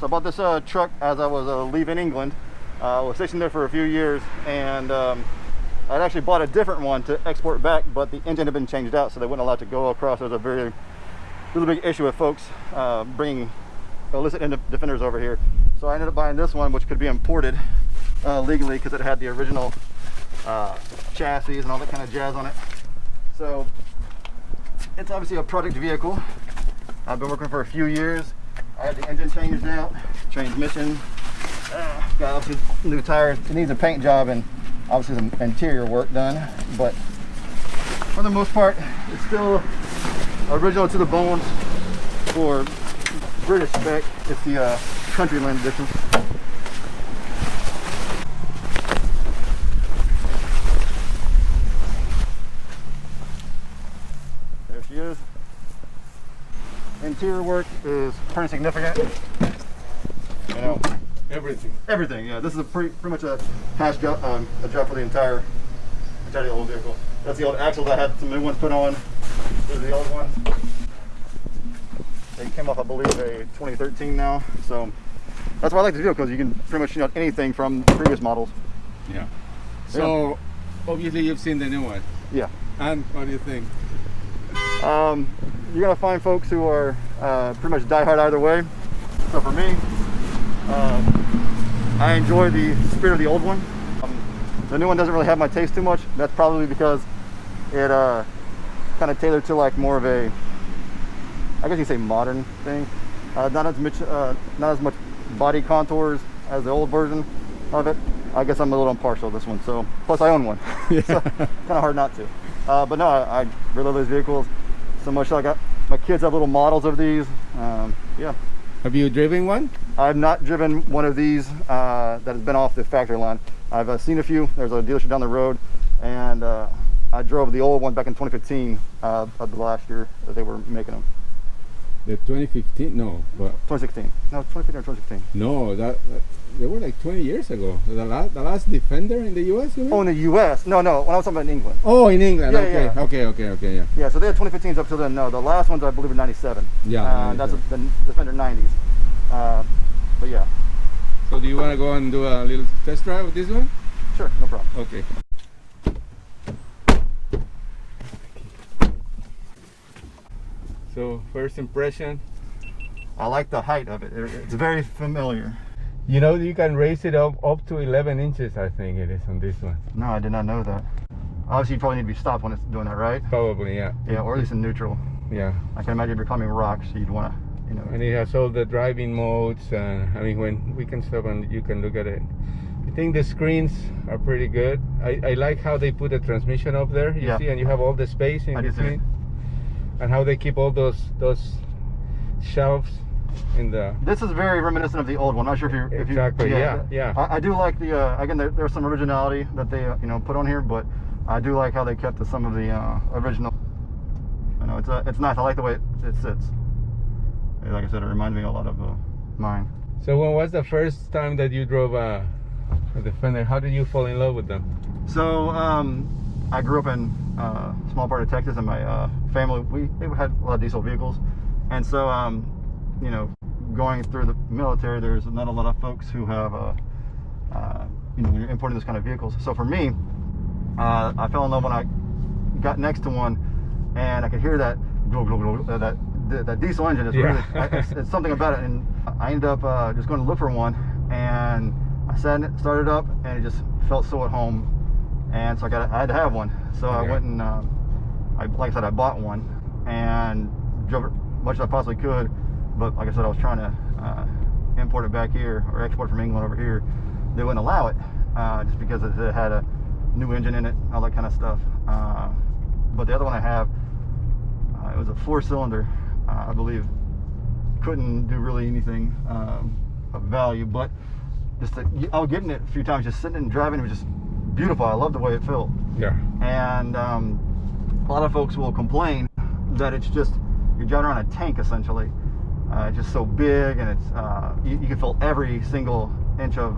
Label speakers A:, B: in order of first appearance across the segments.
A: So I bought this truck as I was leaving England. I was stationed there for a few years, and I'd actually bought a different one to export back, but the engine had been changed out, so they wouldn't allow it to go across. There was a really big issue with folks bringing illicit Defenders over here. So I ended up buying this one, which could be imported legally because it had the original chassis and all that kind of jazz on it. So it's obviously a project vehicle. I've been working for a few years. I had the engine changed out, transmission, got obviously new tires. It needs a paint job and obviously some interior work done, but for the most part, it's still original to the bones for British spec. It's the Countryland edition. There she is. Interior work is pretty significant. You know, everything. Yeah, this is a pretty much a hash job, a job for the entirety of the old vehicle. That's the old axle that had some new ones put on. This is the old one. They came off, I believe, a 2013 now. So that's why I like this vehicle, because you can pretty much anything from previous models.
B: Yeah. So obviously you've seen the new one.
A: Yeah.
B: And what do you think?
A: You're gonna find folks who are pretty much diehard either way. So for me, I enjoy the spirit of the old one. The new one doesn't really have my taste too much. That's probably because it kind of tailored to like more of a, I guess you say, modern thing. Not as much body contours as the old version of it. I guess I'm a little impartial to this one. So plus I own one, yeah. So kind of hard not to. But no, I really love these vehicles so much. I got my kids have little models of these. Yeah.
B: Have you driven one?
A: I've not driven one of these that has been off the factory line. I've seen a few. There's a dealership down the road, and I drove the old one back in 2015 of the last year that they were making them.
B: The 2015? No, but
A: 2016. No, 2015 or 2016.
B: No, that they were like 20 years ago. The last Defender in the U.S. You mean?
A: Oh, in the U.S. No, when I was talking about in England.
B: Oh, in England.
A: Yeah,
B: okay,
A: yeah.
B: Okay, yeah.
A: Yeah, so they had 2015s up till then. No, the last ones I believe are 97.
B: Yeah.
A: That's the Defender 90s. But yeah.
B: So do you want to go and do a little test drive with this one?
A: Sure, no problem.
B: Okay. So first impression,
A: I like the height of it. It's very familiar.
B: You know, you can raise it up to 11 inches, I think it is on this one.
A: No, I did not know that. Obviously, you probably need to be stopped when it's doing that, right?
B: Probably, yeah.
A: Yeah, or at least in neutral.
B: Yeah.
A: I can imagine if you're climbing rocks, you'd want to, you know.
B: And it has all the driving modes. I mean, when we can stop and you can look at it. I think the screens are pretty good. I like how they put the transmission up there, you see, and you have all the space in between. And how they keep all those shelves in the.
A: This is very reminiscent of the old one. I'm not sure if you.
B: Exactly. Yeah.
A: I do like the. Again, there's some originality that they put on here, but I do like how they kept some of the original. You know, it's nice. I like the way it sits. Like I said, it reminds me a lot of mine.
B: So when was the first time that you drove a Defender? How did you fall in love with them?
A: So I grew up in a small part of Texas, and my family, we had a lot of diesel vehicles. And so, you know, going through the military, there's not a lot of folks who have, you know, when you're importing this kind of vehicles. So for me, I fell in love when I got next to one, and I could hear that that diesel engine is really, it's something about it. And I ended up just going to look for one, and I started up, and it just felt so at home. And so I had to have one. So I went and, like I said, I bought one and drove it much as I possibly could. But like I said, I was trying to import it back here or export it from England over here. They wouldn't allow it just because it had a new engine in it, all that kind of stuff. But the other one I have, it was a 4-cylinder, I believe. Couldn't do really anything of value, but just I was getting it a few times, just sitting and driving. It was just beautiful. I love the way it felt.
B: Yeah.
A: And a lot of folks will complain that it's just, you're driving around a tank essentially. It's just so big, and it's you can feel every single inch of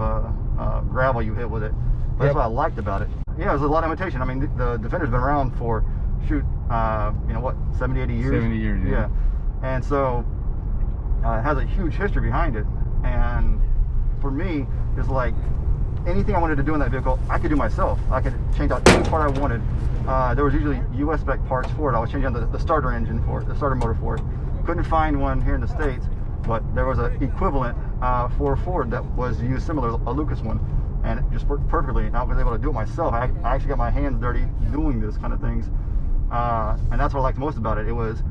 A: gravel you hit with it. But that's what I liked about it. Yeah, it was a lot of imitation. I mean, the Defender's been around for, you know what, 70, 80 years?
B: 70 years, yeah.
A: And so it has a huge history behind it. And And for me, it's like anything I wanted to do in that vehicle, I could do myself. I could change out any part I wanted. There was usually US spec parts for it. I was changing out the starter engine for it, the starter motor for it. Couldn't find one here in the States, but there was an equivalent for Ford that was used similar, a Lucas one, and it just worked perfectly. And I was able to do it myself. I actually got my hands dirty doing this kind of things, and that's what I liked most about it. It was,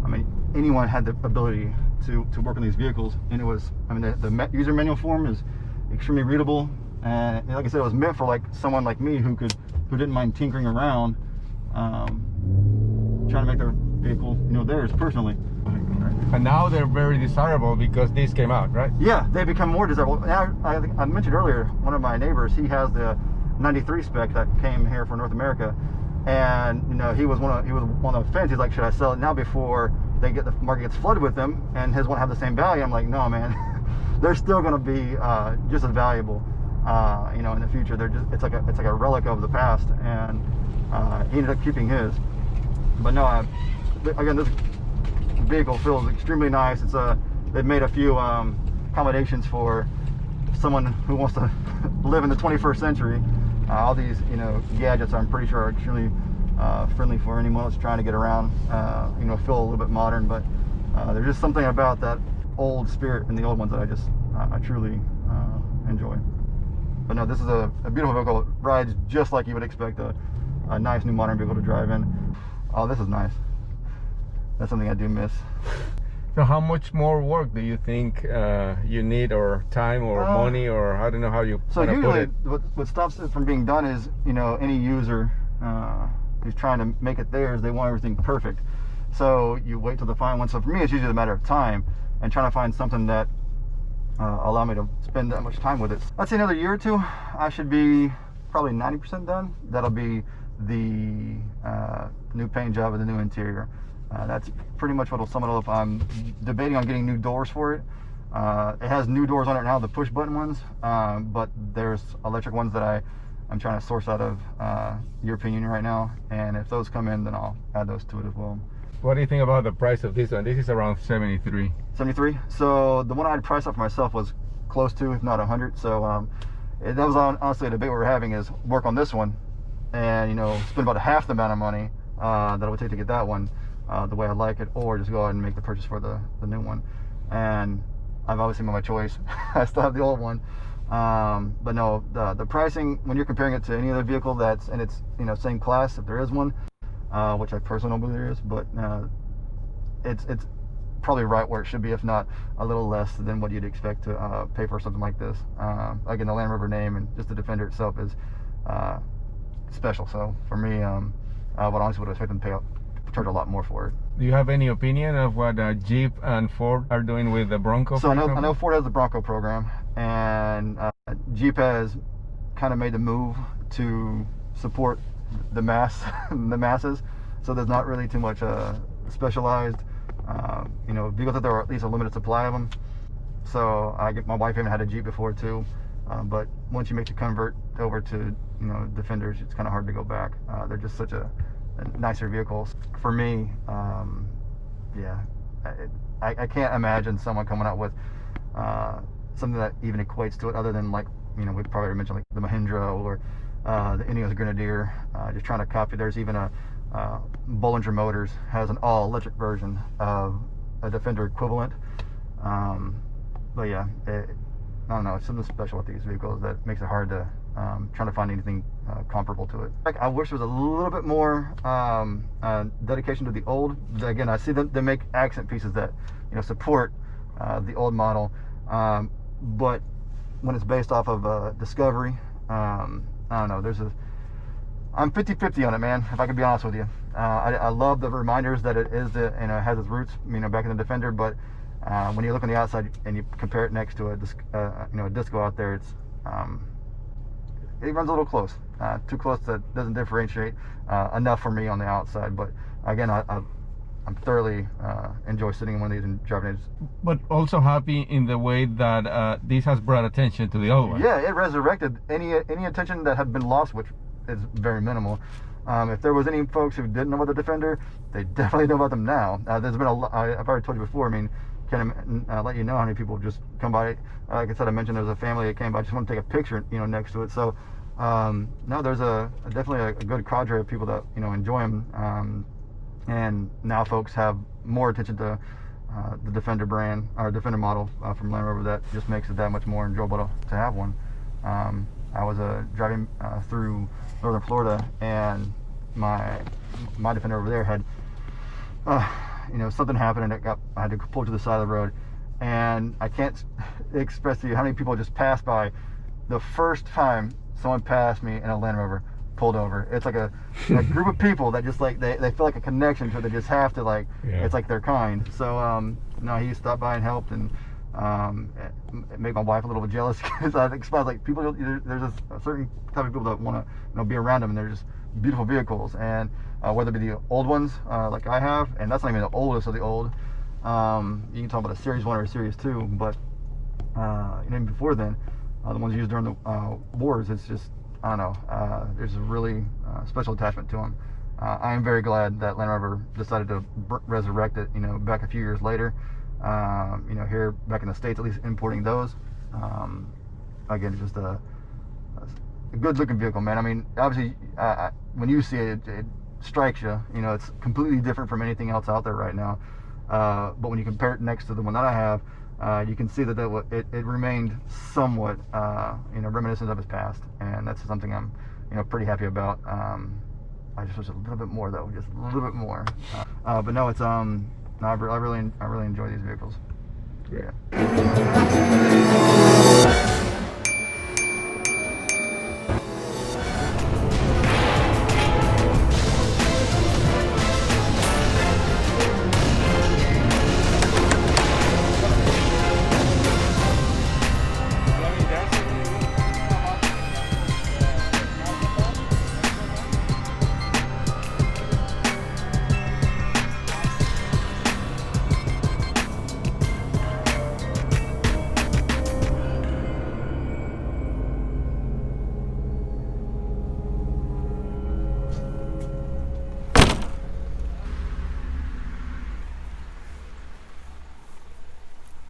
A: I mean, anyone had the ability to work on these vehicles, and it was, I mean, the user manual form is extremely readable, and like I said, it was meant for like someone like me who didn't mind tinkering around, trying to make their vehicle, theirs personally.
B: And now they're very desirable because these came out, right?
A: Yeah, they become more desirable. Now, I mentioned earlier, one of my neighbors, he has the 93 spec that came here for North America, and he was on the fence. He's like, should I sell it now before the market gets flooded with them, and his won't have the same value? I'm like, no, man, they're still going to be just as valuable, in the future. It's like a relic of the past, and he ended up keeping his. But no, again, this vehicle feels extremely nice. They've made a few accommodations for someone who wants to live in the 21st century. All these gadgets, I'm pretty sure, are extremely friendly for anyone that's trying to get around, feel a little bit modern. But there's just something about that old spirit in the old ones that I truly enjoy. But no, this is a beautiful vehicle. It rides just like you would expect a nice new modern vehicle to drive in. Oh, this is nice. That's something I do miss.
B: So how much more work do you think you need, or time, or money, or I don't know how you
A: so usually what stops it from being done is any user who's trying to make it theirs, they want everything perfect, so you wait till the final one. So for me, it's usually a matter of time and trying to find something that allow me to spend that much time with it. Let's say another year or two, I should be probably 90% done. That'll be the new paint job and the new interior. That's pretty much what will sum it all up. I'm debating on getting new doors for it. It has new doors on it now, the push button ones, but there's electric ones that I'm trying to source out of European Union right now, and if those come in, then I'll add those to it as well.
B: What do you think about the price of this one? This is around 73.
A: 73. So the one I'd price up for myself was close to, if not 100. So that was honestly a debate we were having, is work on this one and spend about half the amount of money that it would take to get that one the way I like it, or just go ahead and make the purchase for the new one. And I've obviously made my choice. I still have the old one, but no, the pricing, when you're comparing it to any other vehicle that's in its same class, if there is one, which I personally don't believe there is, but it's probably right where it should be, if not a little less than what you'd expect to pay for something like this. Again, the Land Rover name and just the Defender itself is special. So for me, I would honestly expect them to charge a lot more for it.
B: Do you have any opinion of what Jeep and Ford are doing with the Bronco?
A: So I know Ford has the Bronco program, and Jeep has kind of made the move to support the masses. So there's not really too much specialized vehicles that there are, at least a limited supply of them. So my wife even had a Jeep before too, but once you make the convert over to Defenders, it's kind of hard to go back. They're just such a nicer vehicles. For me, I can't imagine someone coming out with something that even equates to it, other than like we probably mentioned like the Mahindra or the Ineos Grenadier, just trying to copy. There's even a Bollinger Motors has an all-electric version of a Defender equivalent. But yeah, I don't know, it's something special with these vehicles that makes it hard to trying to find anything comparable to it. Like, I wish there was a little bit more dedication to the old. Again, I see them, they make accent pieces that support the old model, but when it's based off of Discovery, I don't know, I'm 50-50 on it, man, if I could be honest with you. I love the reminders that it is has its roots back in the Defender, but when you look on the outside and you compare it next to a Disco out there, it runs a little close, too close that doesn't differentiate enough for me on the outside. But again, I'm thoroughly enjoy sitting in one of these and driving it.
B: But also happy in the way that this has brought attention to the old one.
A: Yeah, it resurrected any attention that had been lost, which is very minimal. If there was any folks who didn't know about the Defender, they definitely know about them now. There's been I've already told you before, I mean, can let you know how many people just come by. Like I said, I mentioned there was a family that came by, just want to take a picture, next to it. So no, there's definitely a good cadre of people that enjoy them, and now folks have more attention to the Defender brand or Defender model from Land Rover. That just makes it that much more enjoyable to have one. I was driving through northern Florida, and my Defender over there had something happened, and I had to pull to the side of the road, and I can't express to you how many people just passed by. The first time someone passed me in a Land Rover, pulled over, it's like a group of people that just like they feel like a connection to it. They just have to it's like their kind. So no, he stopped by and helped, and it made my wife a little bit jealous because I explained like people, there's a certain type of people that want to be around them, and they're just beautiful vehicles, and whether it be the old ones like I have, and that's not even the oldest of the old. You can talk about a Series 1 or a Series 2, but even before then, the ones used during the wars, it's just, I don't know, there's a really special attachment to them. I am very glad that Land Rover decided to resurrect it, back a few years later, here back in the States, at least importing those. Again, just a good looking vehicle, man. I mean, obviously, when you see it, it strikes you. It's completely different from anything else out there right now. But when you compare it next to the one that I have, you can see that it remained somewhat, reminiscent of its past, and that's something I'm, pretty happy about. I just wish a little bit more, though, just a little bit more. But no, it's no, I really enjoy these vehicles. Yeah.